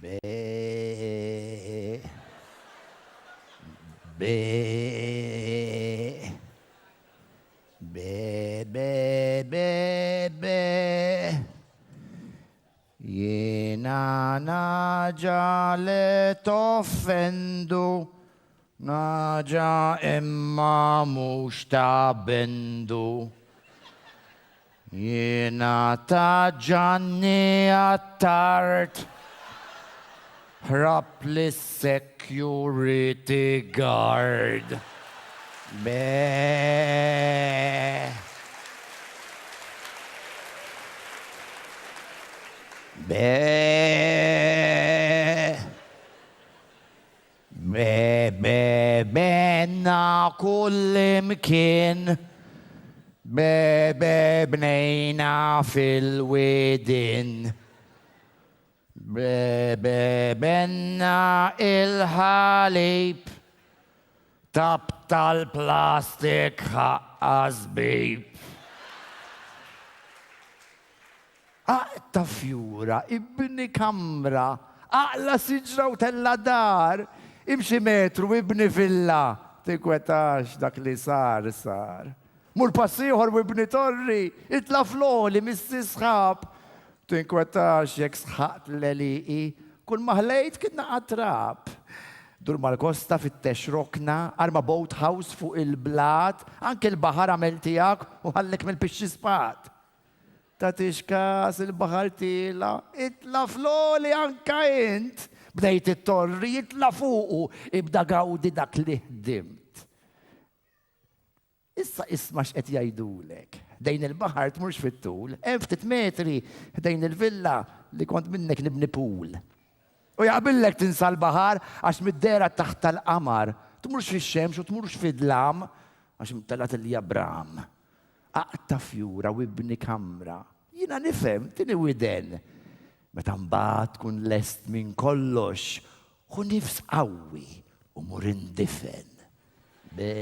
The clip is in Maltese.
Be. Be. Be, be, be, be. Jiena naġa li toffendu, naġa imma mhux ta' bendu. Jiena taġġanni għat-tard, ħrab li security guard. Be. Be. Be, be, benna kull imkien. Be, be, bnejna fil-widin. Be, be, benna il-ħalib. Tap tal-plastik ħaqqas bib. Aqta fjura, ibni kamra, aqla siġra u tella dar, imxi metru, ibni villa, tikwetax dak li sar. Mur passiħor u ibni torri, itla floli, missi sħab, tinkwetax jek sħat l-eliqi, kun maħlejt kidna qatrab. Dur mal-kosta fit-tex rokna, arma boat house fuq il-blat, anke l-bahar għamel tijak u għallek mill-pixxi spat. Tatix kas il-bahar tila, itla floli anka int. Bdejt it-torri, itla fuqu, ibda gawdi dak li ħdimt. Issa isma x'qed jgħidulek. Dejn il-bahar tmurx fit-tul, hemm ftit metri dejn il-villa li kont minnek nibni pool. U jaqbillek tinsa l-bahar għax mid-dera taħt tal-qamar. Tmurx fix-xemx u tmurx fid-dlam għax mtalat il-jabram. Aqta fjura u ibni kamra. Jina nifhem tini widen. Meta mbagħad tkun lest minn kollox u nifs qawwi u mur indifen. Be.